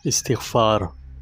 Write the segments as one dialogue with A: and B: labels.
A: استغفار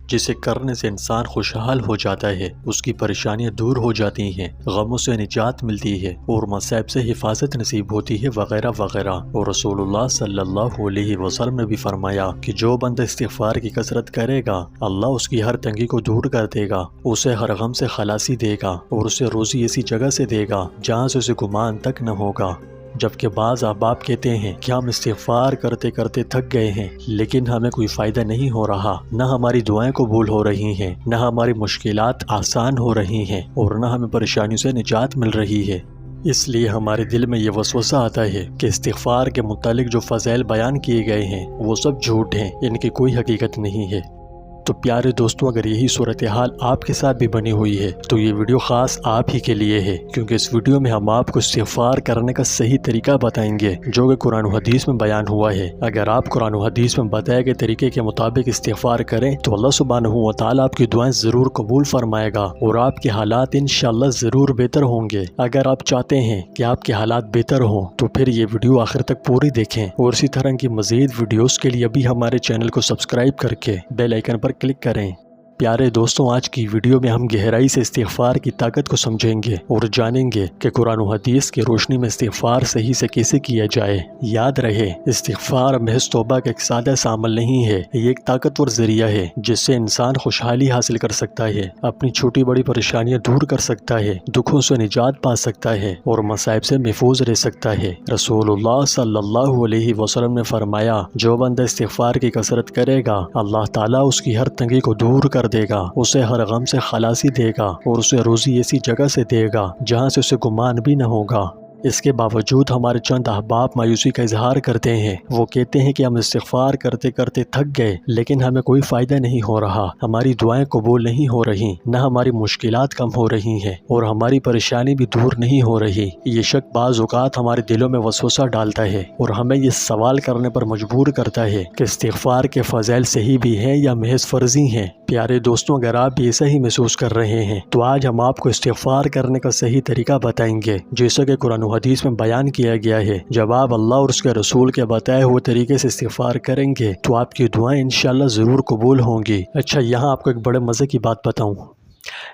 A: جسے کرنے سے انسان خوشحال ہو جاتا ہے، اس کی پریشانیاں دور ہو جاتی ہیں، غموں سے نجات ملتی ہے اور مصائب سے حفاظت نصیب ہوتی ہے وغیرہ وغیرہ۔ اور رسول اللہ صلی اللہ علیہ وسلم نے بھی فرمایا کہ جو بندہ استغفار کی کثرت کرے گا، اللہ اس کی ہر تنگی کو دور کر دے گا، اسے ہر غم سے خلاصی دے گا اور اسے روزی ایسی جگہ سے دے گا جہاں سے اسے گمان تک نہ ہوگا۔ جبکہ بعض احباب کہتے ہیں کہ ہم استغفار کرتے کرتے تھک گئے ہیں لیکن ہمیں کوئی فائدہ نہیں ہو رہا، نہ ہماری دعائیں قبول ہو رہی ہیں، نہ ہماری مشکلات آسان ہو رہی ہیں اور نہ ہمیں پریشانیوں سے نجات مل رہی ہے۔ اس لیے ہمارے دل میں یہ وسوسہ آتا ہے کہ استغفار کے متعلق جو فضائل بیان کیے گئے ہیں وہ سب جھوٹ ہیں، ان کی کوئی حقیقت نہیں ہے۔ تو پیارے دوستوں، اگر یہی صورتحال آپ کے ساتھ بھی بنی ہوئی ہے تو یہ ویڈیو خاص آپ ہی کے لیے ہے، کیونکہ اس ویڈیو میں ہم آپ کو استغفار کرنے کا صحیح طریقہ بتائیں گے جو کہ قرآن و حدیث میں بیان ہوا ہے۔ اگر آپ قرآن و حدیث میں بتائے گئے طریقے کے مطابق استغفار کریں تو اللہ سبحانہ و تعالیٰ آپ کی دعائیں ضرور قبول فرمائے گا اور آپ کے حالات انشاءاللہ ضرور بہتر ہوں گے۔ اگر آپ چاہتے ہیں کہ آپ کے حالات بہتر ہوں تو پھر یہ ویڈیو آخر تک پوری دیکھیں اور اسی طرح کی مزید ویڈیوز کے لیے ابھی ہمارے چینل کو سبسکرائب کر کے بیل آئیکن پر کلک کریں۔ پیارے دوستوں، آج کی ویڈیو میں ہم گہرائی سے استغفار کی طاقت کو سمجھیں گے اور جانیں گے کہ قرآن و حدیث کی روشنی میں استغفار صحیح سے کیسے کیا جائے۔ یاد رہے، استغفار محض توبہ کا ایک سادہ سا عمل نہیں ہے، یہ ایک طاقتور ذریعہ ہے جس سے انسان خوشحالی حاصل کر سکتا ہے، اپنی چھوٹی بڑی پریشانیاں دور کر سکتا ہے، دکھوں سے نجات پا سکتا ہے اور مصائب سے محفوظ رہ سکتا ہے۔ رسول اللہ صلی اللہ علیہ وسلم نے فرمایا، جو بندہ استغفار کی کثرت کرے گا، اللہ تعالیٰ اس کی ہر تنگی کو دور کر دے گا، اسے ہر غم سے خلاصی دے گا اور اسے روزی ایسی جگہ سے دے گا جہاں سے اسے گمان بھی نہ ہوگا۔ اس کے باوجود ہمارے چند احباب مایوسی کا اظہار کرتے ہیں، وہ کہتے ہیں کہ ہم استغفار کرتے کرتے تھک گئے لیکن ہمیں کوئی فائدہ نہیں ہو رہا، ہماری دعائیں قبول نہیں ہو رہی، نہ ہماری مشکلات کم ہو رہی ہیں اور ہماری پریشانی بھی دور نہیں ہو رہی۔ یہ شک بعض اوقات ہمارے دلوں میں وسوسہ ڈالتا ہے اور ہمیں یہ سوال کرنے پر مجبور کرتا ہے کہ استغفار کے فضائل صحیح بھی ہیں یا محض فرضی ہیں۔ پیارے دوستوں، اگر آپ بھی ایسا ہی محسوس کر رہے ہیں تو آج ہم آپ کو استغفار کرنے کا صحیح طریقہ بتائیں گے، جیسا کہ قرآن و حدیث میں بیان کیا گیا ہے۔ جب آپ اللہ اور اس کے رسول کے بتائے ہوئے طریقے سے استغفار کریں گے تو آپ کی دعائیں انشاءاللہ ضرور قبول ہوں گی۔ اچھا، یہاں آپ کو ایک بڑے مزے کی بات بتاؤں۔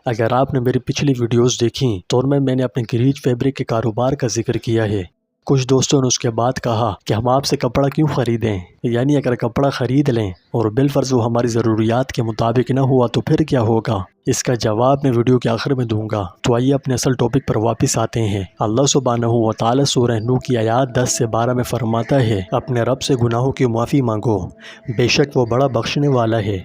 A: اگر آپ نے میری پچھلی ویڈیوز دیکھیں تو ان میں نے اپنے گریج فیبرک کے کاروبار کا ذکر کیا ہے۔ کچھ دوستوں نے اس کے بعد کہا کہ ہم آپ سے کپڑا کیوں خریدیں، یعنی اگر کپڑا خرید لیں اور بالفرض وہ ہماری ضروریات کے مطابق نہ ہوا تو پھر کیا ہوگا؟ اس کا جواب میں ویڈیو کے آخر میں دوں گا۔ تو آئیے اپنے اصل ٹاپک پر واپس آتے ہیں۔ اللہ سبحانہ و تعالیٰ سورہ نوح کی آیات 10 سے 12 میں فرماتا ہے، اپنے رب سے گناہوں کی معافی مانگو، بے شک وہ بڑا بخشنے والا ہے،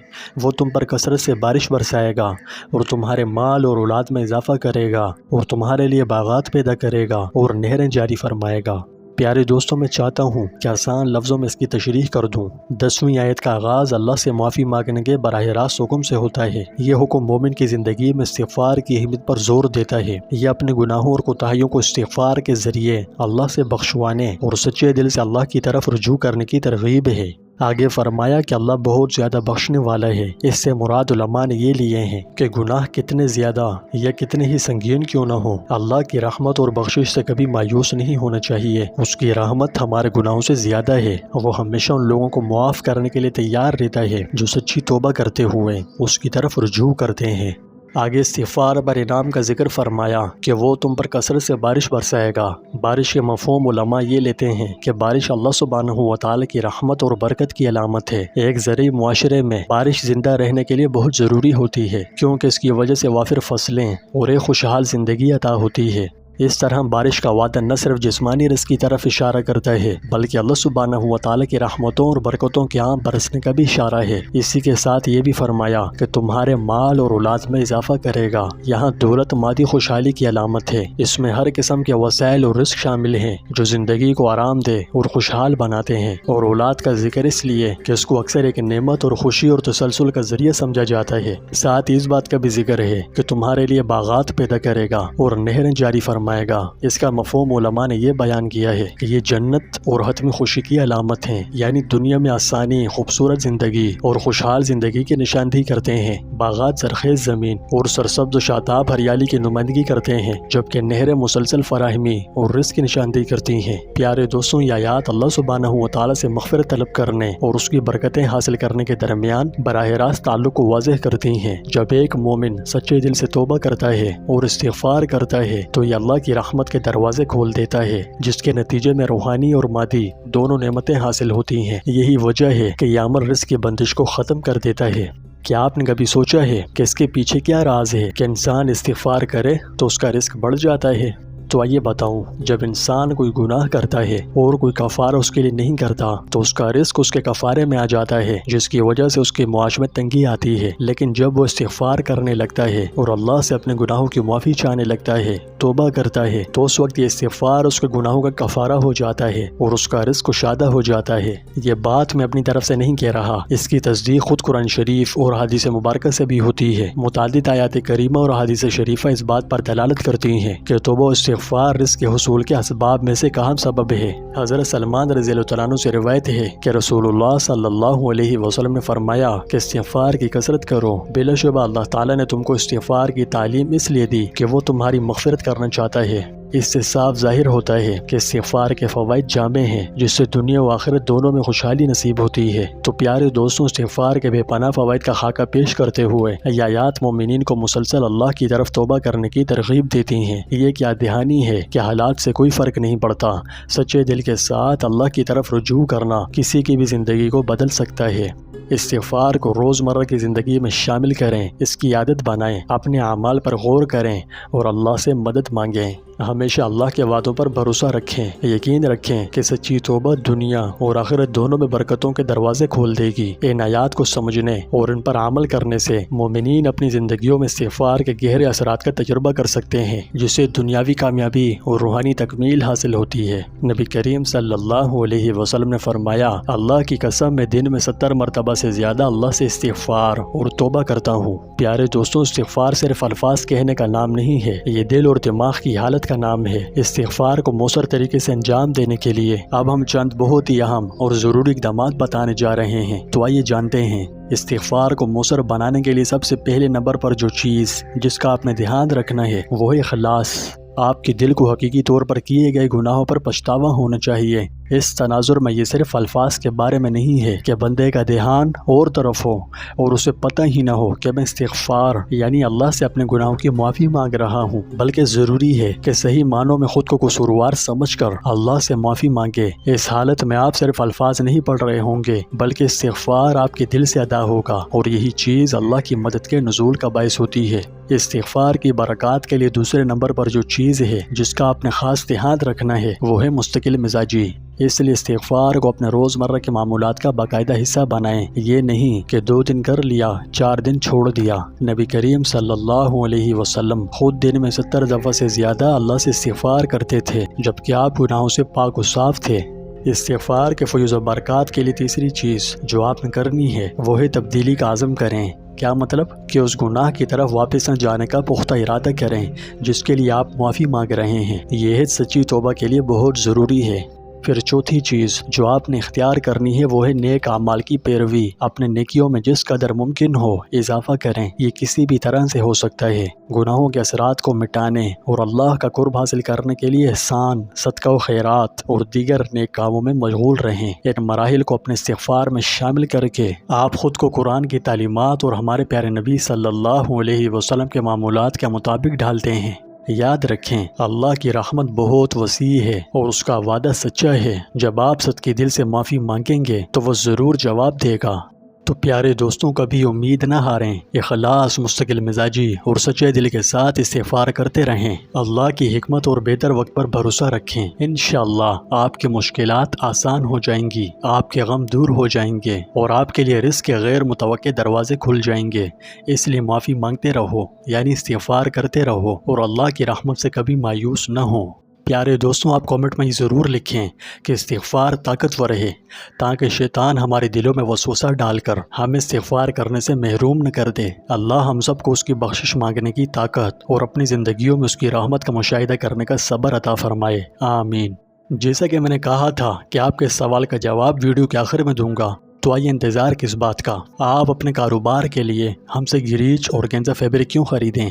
A: وہ تم پر کثرت سے بارش برسائے گا اور تمہارے مال اور اولاد میں اضافہ کرے گا اور تمہارے لیے باغات پیدا کرے گا اور نہریں جاری فرمائے گا۔ پیارے دوستوں، میں چاہتا ہوں کہ آسان لفظوں میں اس کی تشریح کر دوں۔ 10ویں آیت کا آغاز اللہ سے معافی مانگنے کے براہ راست حکم سے ہوتا ہے۔ یہ حکم مومن کی زندگی میں استغفار کی اہمیت پر زور دیتا ہے۔ یہ اپنے گناہوں اور کوتاہیوں کو استغفار کے ذریعے اللہ سے بخشوانے اور سچے دل سے اللہ کی طرف رجوع کرنے کی ترغیب ہے۔ آگے فرمایا کہ اللہ بہت زیادہ بخشنے والا ہے۔ اس سے مراد علماء نے یہ لیے ہیں کہ گناہ کتنے زیادہ یا کتنے ہی سنگین کیوں نہ ہو، اللہ کی رحمت اور بخشش سے کبھی مایوس نہیں ہونا چاہیے۔ اس کی رحمت ہمارے گناہوں سے زیادہ ہے، وہ ہمیشہ ان لوگوں کو معاف کرنے کے لیے تیار رہتا ہے جو سچی توبہ کرتے ہوئے اس کی طرف رجوع کرتے ہیں۔ آگے استغفار پر انعام کا ذکر فرمایا کہ وہ تم پر کثرت سے بارش برسائے گا۔ بارش کے مفہوم علماء یہ لیتے ہیں کہ بارش اللہ سبحانہ و تعالیٰ کی رحمت اور برکت کی علامت ہے۔ ایک زرعی معاشرے میں بارش زندہ رہنے کے لیے بہت ضروری ہوتی ہے، کیونکہ اس کی وجہ سے وافر فصلیں اور ایک خوشحال زندگی عطا ہوتی ہے۔ اس طرح بارش کا وعدہ نہ صرف جسمانی رزق کی طرف اشارہ کرتا ہے بلکہ اللہ سبحانہ و تعالیٰ کی رحمتوں اور برکتوں کے عام برسنے کا بھی اشارہ ہے۔ اسی کے ساتھ یہ بھی فرمایا کہ تمہارے مال اور اولاد میں اضافہ کرے گا۔ یہاں دولت مادی خوشحالی کی علامت ہے، اس میں ہر قسم کے وسائل اور رزق شامل ہیں جو زندگی کو آرام دہ اور خوشحال بناتے ہیں۔ اور اولاد کا ذکر اس لیے کہ اس کو اکثر ایک نعمت اور خوشی اور تسلسل کا ذریعہ سمجھا جاتا ہے۔ ساتھ اس بات کا بھی ذکر ہے کہ تمہارے لیے باغات پیدا کرے گا اور نہریں جاری فرمائے فرمائے گا۔ اس کا مفہوم علماء نے یہ بیان کیا ہے کہ یہ جنت اور حتمی خوشی کی علامت ہیں، یعنی دنیا میں آسانی، خوبصورت زندگی اور خوشحال زندگی کی نشاندہی کرتے ہیں۔ باغات زرخیز زمین اور سرسبز و شاداب ہریالی کی نمائندگی کرتے ہیں، جبکہ نہریں مسلسل فراہمی اور رزق کی نشاندہی کرتی ہیں۔ پیارے دوستوں، یہ آیات اللہ سبحانہ و تعالیٰ سے مغفرت طلب کرنے اور اس کی برکتیں حاصل کرنے کے درمیان براہ راست تعلق کو واضح کرتی ہیں۔ جب ایک مومن سچے دل سے توبہ کرتا ہے اور استغفار کرتا ہے تو یہ اللہ کی رحمت کے دروازے کھول دیتا ہے، جس کے نتیجے میں روحانی اور مادی دونوں نعمتیں حاصل ہوتی ہیں۔ یہی وجہ ہے کہ یہ عمل رزق کی بندش کو ختم کر دیتا ہے۔ کیا آپ نے کبھی سوچا ہے کہ اس کے پیچھے کیا راز ہے کہ انسان استغفار کرے تو اس کا رزق بڑھ جاتا ہے؟ تو آئیے بتاؤں، جب انسان کوئی گناہ کرتا ہے اور کوئی کفارہ اس کے لیے نہیں کرتا تو اس کا رزق اس کے کفارے میں آ جاتا ہے، جس کی وجہ سے اس کے معاش میں تنگی آتی ہے۔ لیکن جب وہ استغفار کرنے لگتا ہے اور اللہ سے اپنے گناہوں کی معافی چاہنے لگتا ہے، توبہ کرتا ہے، تو اس وقت یہ استغفار اس کے گناہوں کا کفارہ ہو جاتا ہے اور اس کا رزق کشادہ ہو جاتا ہے۔ یہ بات میں اپنی طرف سے نہیں کہہ رہا، اس کی تصدیق خود قرآن شریف اور حدیث مبارکہ سے بھی ہوتی ہے۔ متعدد آیات کریمہ اور حدیث شریفہ اس بات پر دلالت کرتی ہیں کہ توبہ استغفار رزق کے حصول کے اسباب میں سے اہم سبب ہے۔ حضرت سلمان رضی اللہ تعالیٰ عنہ سے روایت ہے کہ رسول اللہ صلی اللہ علیہ وسلم نے فرمایا کہ استغفار کی کثرت کرو، بلا شبہ اللہ تعالیٰ نے تم کو استغفار کی تعلیم اس لیے دی کہ وہ تمہاری مغفرت کرنا چاہتا ہے۔ اس سے صاف ظاہر ہوتا ہے کہ استغفار کے فوائد جامع ہیں، جس سے دنیا و آخرت دونوں میں خوشحالی نصیب ہوتی ہے۔ تو پیارے دوستوں، استغفار کے بے پناہ فوائد کا خاکہ پیش کرتے ہوئے یہ آیات مومنین کو مسلسل اللہ کی طرف توبہ کرنے کی ترغیب دیتی ہیں۔ یہ کیا دہانی ہے کہ حالات سے کوئی فرق نہیں پڑتا، سچے دل کے ساتھ اللہ کی طرف رجوع کرنا کسی کی بھی زندگی کو بدل سکتا ہے۔ استغفار کو روزمرہ کی زندگی میں شامل کریں، اس کی عادت بنائیں، اپنے اعمال پر غور کریں اور اللہ سے مدد مانگیں۔ ہمیشہ اللہ کے وعدوں پر بھروسہ رکھیں، یقین رکھیں کہ سچی توبہ دنیا اور آخرت دونوں میں برکتوں کے دروازے کھول دے گی۔ ان آیات کو سمجھنے اور ان پر عمل کرنے سے مومنین اپنی زندگیوں میں استغفار کے گہرے اثرات کا تجربہ کر سکتے ہیں، جس سے دنیاوی کامیابی اور روحانی تکمیل حاصل ہوتی ہے۔ نبی کریم صلی اللہ علیہ وسلم نے فرمایا، اللہ کی قسم میں دن میں 70 مرتبہ سے زیادہ اللہ سے استغفار اور توبہ کرتا ہوں۔ پیارے دوستوں، استغفار صرف الفاظ کہنے کا نام نہیں ہے، یہ دل اور دماغ کی حالت کا نام ہے۔ استغفار کو مؤثر طریقے سے انجام دینے کے لیے اب ہم چند بہت ہی اہم اور ضروری اقدامات بتانے جا رہے ہیں۔ تو آئیے جانتے ہیں۔ استغفار کو مؤثر بنانے کے لیے سب سے پہلے نمبر پر جو چیز جس کا آپ نے دھیان رکھنا ہے وہ ہے اخلاص۔ آپ کے دل کو حقیقی طور پر کیے گئے گناہوں پر پچھتاوا ہونا چاہیے۔ اس تناظر میں یہ صرف الفاظ کے بارے میں نہیں ہے کہ بندے کا دھیان اور طرف ہو اور اسے پتہ ہی نہ ہو کہ میں استغفار یعنی اللہ سے اپنے گناہوں کی معافی مانگ رہا ہوں، بلکہ ضروری ہے کہ صحیح معنوں میں خود کو قصوروار سمجھ کر اللہ سے معافی مانگے۔ اس حالت میں آپ صرف الفاظ نہیں پڑھ رہے ہوں گے، بلکہ استغفار آپ کے دل سے ادا ہوگا اور یہی چیز اللہ کی مدد کے نزول کا باعث ہوتی ہے۔ استغفار کی برکات کے لیے دوسرے نمبر پر جو چیز ہے جس کا آپ نے خاص دھیان رکھنا ہے وہ ہے مستقل مزاجی۔ اس لیے استغفار کو اپنے روزمرہ کے معمولات کا باقاعدہ حصہ بنائیں، یہ نہیں کہ 2 دن کر لیا 4 دن چھوڑ دیا۔ نبی کریم صلی اللہ علیہ وسلم خود دن میں 70 دفعہ سے زیادہ اللہ سے استغفار کرتے تھے، جبکہ آپ گناہوں سے پاک و صاف تھے۔ استغفار کے فیض و برکات کے لیے تیسری چیز جو آپ نے کرنی ہے وہ ہے تبدیلی کا عزم کریں۔ کیا مطلب؟ کہ اس گناہ کی طرف واپس نہ جانے کا پختہ ارادہ کریں جس کے لیے آپ معافی مانگ رہے ہیں۔ یہ سچی توبہ کے لیے بہت ضروری ہے۔ پھر چوتھی چیز جو آپ نے اختیار کرنی ہے وہ ہے نیک اعمال کی پیروی۔ اپنے نیکیوں میں جس قدر ممکن ہو اضافہ کریں، یہ کسی بھی طرح سے ہو سکتا ہے۔ گناہوں کے اثرات کو مٹانے اور اللہ کا قرب حاصل کرنے کے لیے احسان، صدقہ و خیرات اور دیگر نیک کاموں میں مشغول رہیں۔ ان مراحل کو اپنے استغفار میں شامل کر کے آپ خود کو قرآن کی تعلیمات اور ہمارے پیارے نبی صلی اللہ علیہ وسلم کے معمولات کے مطابق ڈھالتے ہیں۔ یاد رکھیں، اللہ کی رحمت بہت وسیع ہے اور اس کا وعدہ سچا ہے۔ جب آپ صدقے دل سے معافی مانگیں گے تو وہ ضرور جواب دے گا۔ تو پیارے دوستوں، کبھی امید نہ ہاریں، اخلاص، مستقل مزاجی اور سچے دل کے ساتھ استغفار کرتے رہیں۔ اللہ کی حکمت اور بہتر وقت پر بھروسہ رکھیں۔ انشاءاللہ آپ کی مشکلات آسان ہو جائیں گی، آپ کے غم دور ہو جائیں گے اور آپ کے لیے رزق کے غیر متوقع دروازے کھل جائیں گے۔ اس لیے معافی مانگتے رہو، یعنی استغفار کرتے رہو اور اللہ کی رحمت سے کبھی مایوس نہ ہو۔ پیارے دوستوں، آپ کامنٹ میں یہ ضرور لکھیں کہ استغفار طاقتور ہے، تاکہ شیطان ہمارے دلوں میں وسوسہ ڈال کر ہمیں استغفار کرنے سے محروم نہ کر دے۔ اللہ ہم سب کو اس کی بخشش مانگنے کی طاقت اور اپنی زندگیوں میں اس کی رحمت کا مشاہدہ کرنے کا صبر عطا فرمائے، آمین۔ جیسا کہ میں نے کہا تھا کہ آپ کے اس سوال کا جواب ویڈیو کے آخر میں دوں گا، تو آئیے انتظار کس بات کا، آپ اپنے کاروبار کے لیے ہم سے گریچ اور گینزا فیبرک کیوں خریدیں؟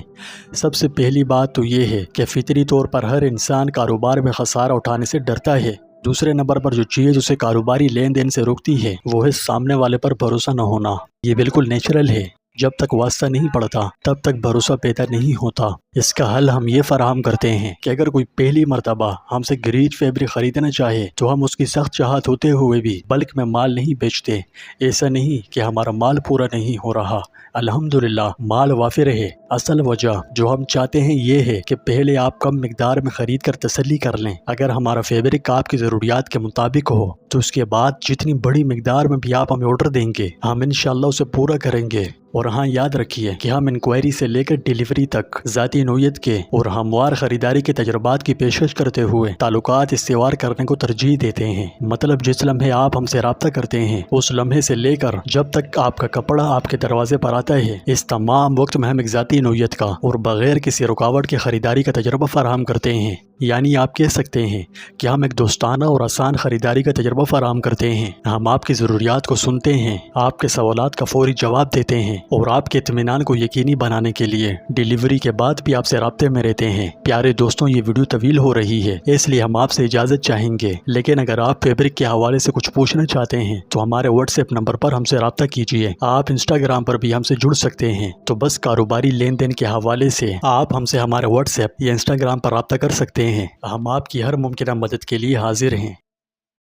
A: سب سے پہلی بات تو یہ ہے کہ فطری طور پر ہر انسان کاروبار میں خسارہ اٹھانے سے ڈرتا ہے۔ دوسرے نمبر پر جو چیز اسے کاروباری لین دین سے روکتی ہے وہ ہے سامنے والے پر بھروسہ نہ ہونا۔ یہ بالکل نیچرل ہے، جب تک واسطہ نہیں پڑتا تب تک بھروسہ پیدا نہیں ہوتا۔ اس کا حل ہم یہ فراہم کرتے ہیں کہ اگر کوئی پہلی مرتبہ ہم سے گریچ فیبرک خریدنا چاہے تو ہم اس کی سخت چاہت ہوتے ہوئے بھی بلک میں مال نہیں بیچتے۔ ایسا نہیں کہ ہمارا مال پورا نہیں ہو رہا، الحمدللہ مال وافر ہے۔ اصل وجہ جو ہم چاہتے ہیں یہ ہے کہ پہلے آپ کم مقدار میں خرید کر تسلی کر لیں۔ اگر ہمارا فیبرک آپ کی ضروریات کے مطابق ہو تو اس کے بعد جتنی بڑی مقدار میں بھی آپ ہمیں آرڈر دیں گے ہم انشاءاللہ اسے پورا کریں گے۔ اور ہاں، یاد رکھیے کہ ہم انکوائری سے لے کر ڈیلیوری تک ذاتی نوعیت کے اور ہموار خریداری کے تجربات کی پیشکش کرتے ہوئے تعلقات استوار کرنے کو ترجیح دیتے ہیں۔ مطلب جس لمحے آپ ہم سے رابطہ کرتے ہیں اس لمحے سے لے کر جب تک آپ کا کپڑا آپ کے دروازے پر آتا ہے، اس تمام وقت میں ہم ایک ذاتی نوعیت کا اور بغیر کسی رکاوٹ کے خریداری کا تجربہ فراہم کرتے ہیں۔ یعنی آپ کہہ سکتے ہیں کہ ہم ایک دوستانہ اور آسان خریداری کا تجربہ فراہم کرتے ہیں۔ ہم آپ کی ضروریات کو سنتے ہیں، آپ کے سوالات کا فوری جواب دیتے ہیں اور آپ کے اطمینان کو یقینی بنانے کے لیے ڈیلیوری کے بعد بھی آپ سے رابطے میں رہتے ہیں۔ پیارے دوستوں، یہ ویڈیو طویل ہو رہی ہے اس لیے ہم آپ سے اجازت چاہیں گے، لیکن اگر آپ فیبرک کے حوالے سے کچھ پوچھنا چاہتے ہیں تو ہمارے واٹس ایپ نمبر پر ہم سے رابطہ کیجیے۔ آپ انسٹاگرام پر بھی ہم سے جڑ سکتے ہیں، تو بس کاروباری لین دین کے حوالے سے آپ ہم سے ہمارے واٹس ایپ یا انسٹاگرام پر رابطہ کر سکتے ہیں۔ ہم آپ کی ہر ممکنہ مدد کے لیے حاضر ہیں۔